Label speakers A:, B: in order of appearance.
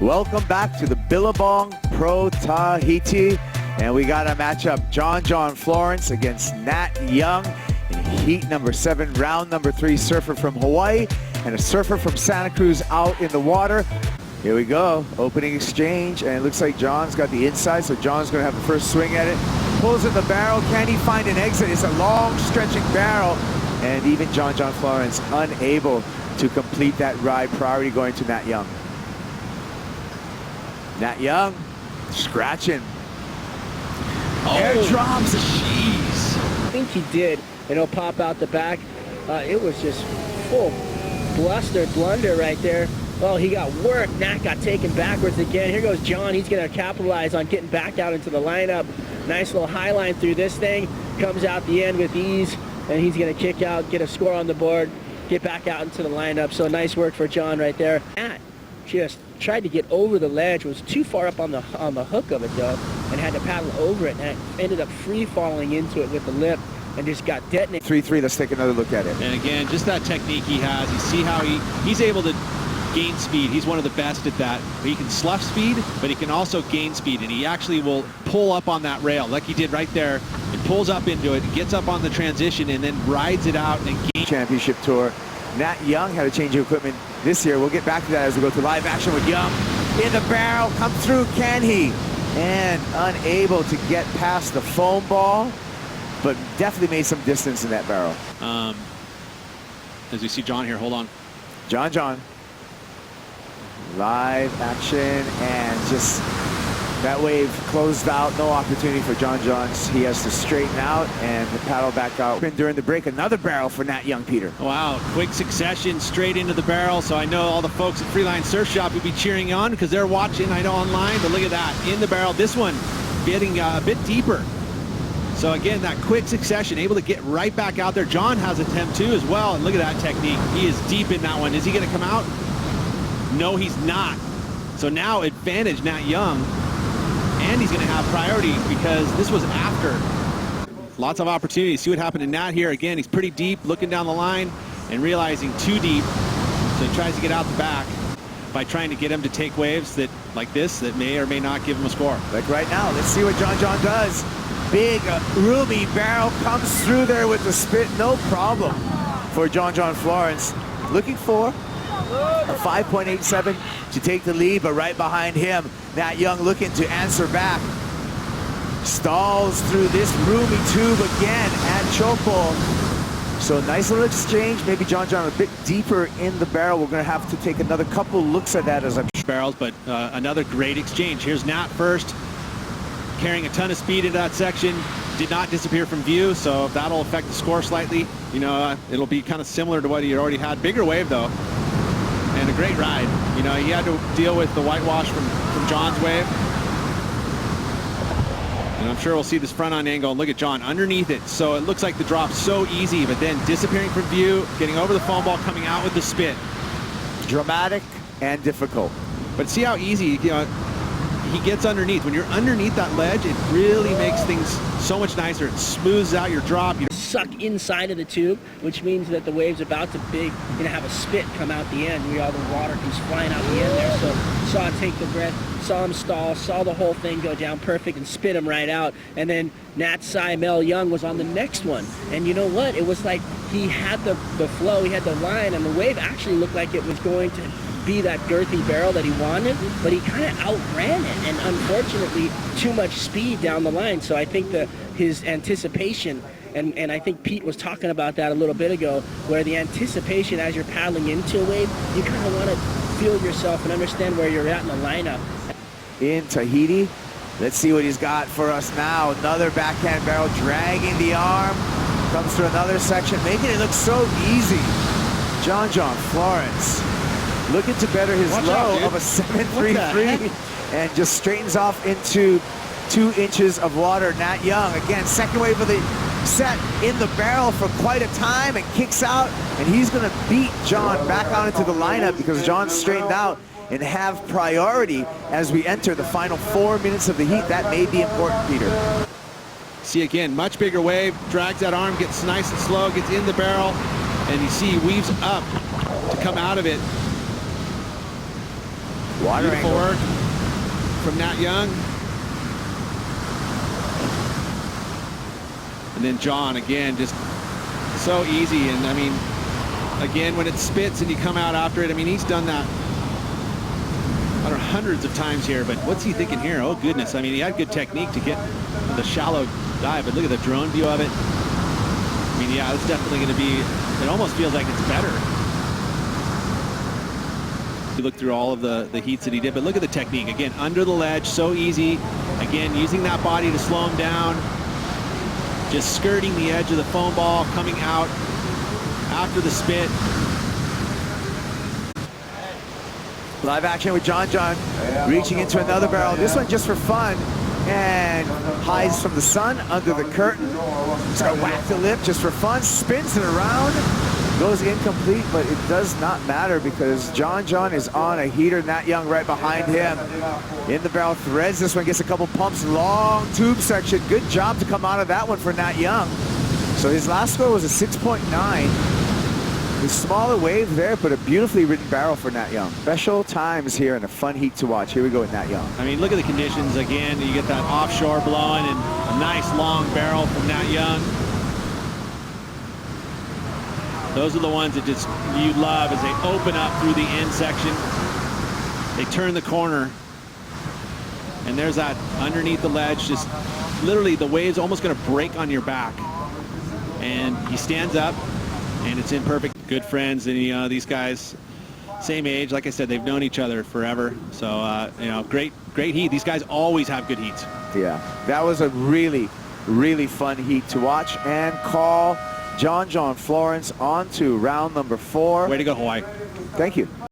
A: Welcome back to the Billabong Pro Tahiti. And we got a matchup, John Florence against Nat Young in heat number 7, round number 3, surfer from Hawaii and a surfer from Santa Cruz out in the water. Here we go, opening exchange, and it looks like John's got the inside, so John's gonna have the first swing at it. Pulls in the barrel, can he find an exit? It's a long stretching barrel, and even John Florence unable to complete that ride. Priority going to Nat Young. Nat Young scratching. Oh, air drops.
B: Jeez. I think he did, and he'll pop out the back. It was just full blunder right there. Oh, he got worked. Nat got taken backwards again. Here goes John. He's going to capitalize on getting back out into the lineup. Nice little high line through this thing. Comes out the end with ease, and he's going to kick out, get a score on the board, get back out into the lineup. So nice work for John right there. Nat just tried to get over the ledge, was too far up on the hook of it though, and had to paddle over it, and ended up free falling into it with the lip and just got detonated.
A: 3-3, let's take another look at it.
C: And again, just that technique he has. You see how he's able to gain speed. He's one of the best at that. He can slough speed, but he can also gain speed, and he actually will pull up on that rail like he did right there. It pulls up into it, gets up on the transition, and then rides it out and gains.
A: Championship Tour. Nat Young had a change of equipment this year. We'll get back to that as we go to live action with Young. In the barrel, come through, can he? And unable to get past the foam ball, but definitely made some distance in that barrel.
C: As we see John here, hold on.
A: John. Live action, and just that wave closed out. No opportunity for John. He has to straighten out and paddle back out. During the break, another barrel for Nat Young, Peter.
C: Wow, quick succession straight into the barrel. So I know all the folks at Freeline Surf Shop will be cheering on because they're watching, I know, online. But look at that, in the barrel. This one getting a bit deeper. So again, that quick succession, able to get right back out there. John has a attempt too as well. And look at that technique. He is deep in that one. Is he going to come out? No, he's not. So now advantage Nat Young, and he's going to have priority because this was after. Lots of opportunities. See what happened to Nat here. Again, he's pretty deep, looking down the line and realizing too deep. So he tries to get out the back by trying to get him to take waves like this that may or may not give him a score.
A: Like right now, let's see what John does. Big roomy barrel comes through there with the spit, no problem for John Florence. Looking for a 5.87 to take the lead, but right behind him, Nat Young looking to answer back. Stalls through this roomy tube again at Teahupo'o. So nice little exchange. Maybe John a bit deeper in the barrel. We're going to have to take another couple looks at that as I'm
C: barrels, but another great exchange. Here's Nat first, carrying a ton of speed into that section. Did not disappear from view, so that'll affect the score slightly. You know, it'll be kind of similar to what he already had. Bigger wave though. And a great ride. You know, he had to deal with the whitewash from John's wave. And I'm sure we'll see this front-on angle. And look at John underneath it. So it looks like the drop's so easy, but then disappearing from view, getting over the foam ball, coming out with the spit.
A: Dramatic and difficult.
C: But see how easy, you know, he gets underneath. When you're underneath that ledge, it really makes things so much nicer. It smooths out your drop. You
B: suck inside of the tube, which means that the wave's about to have a spit come out the end. All the water comes flying out the end there. So saw him take the breath, saw him stall, saw the whole thing go down perfect and spit him right out. And then Mel Young was on the next one. And you know what? It was like he had the flow, he had the line, and the wave actually looked like it was going to be that girthy barrel that he wanted, but he kind of outran it, and unfortunately too much speed down the line. So I think his anticipation, and I think Pete was talking about that a little bit ago, where the anticipation as you're paddling into a wave, you kind of want to feel yourself and understand where you're at in the lineup.
A: In Tahiti, let's see what he's got for us now. Another backhand barrel, dragging the arm, comes through another section, making it look so easy. John Florence looking to better his low of a 7.33 and just straightens off into 2 inches of water. Nat Young, again, second wave of the set in the barrel for quite a time and kicks out, and he's going to beat John back out into the lineup because John's straightened out and have priority as we enter the final 4 minutes of the heat. That may be important, Peter.
C: See again, much bigger wave, drags that arm, gets nice and slow, gets in the barrel, and you see he weaves up to come out of it.
A: Water
C: Beautiful
A: angle.
C: work from Nat Young. And then John, again, just so easy. And I mean, again, when it spits and you come out after it, I mean, he's done that I don't know, hundreds of times here, but what's he thinking here? Oh, goodness. I mean, he had good technique to get the shallow dive, but look at the drone view of it. I mean, yeah, it's definitely going to be, it almost feels like it's better. You look through all of the heats that he did, but look at the technique. Again, under the ledge, so easy. Again, using that body to slow him down. Just skirting the edge of the foam ball, coming out after the spit.
A: Live action with John reaching into another barrel. This one just for fun, and hides from the sun under the curtain. Just gonna whack the lip just for fun, spins it around, goes incomplete, but it does not matter because John is on a heater. Nat Young right behind him. In the barrel, threads this one, gets a couple pumps, long tube section. Good job to come out of that one for Nat Young. So his last score was a 6.9. A smaller wave there, but a beautifully written barrel for Nat Young. Special times here and a fun heat to watch. Here we go with Nat Young.
C: I mean, look at the conditions. Again, you get that offshore blowing and a nice long barrel from Nat Young. Those are the ones that just you love as they open up through the end section. They turn the corner. And there's that underneath the ledge, just literally the wave's almost going to break on your back. And he stands up, and it's in perfect. Good friends, and you know, these guys, same age. Like I said, they've known each other forever. So, you know, great heat. These guys always have good heats.
A: Yeah, that was a really fun heat to watch and call. John Florence on to round number 4.
C: Way to go, Hawaii.
A: Thank you.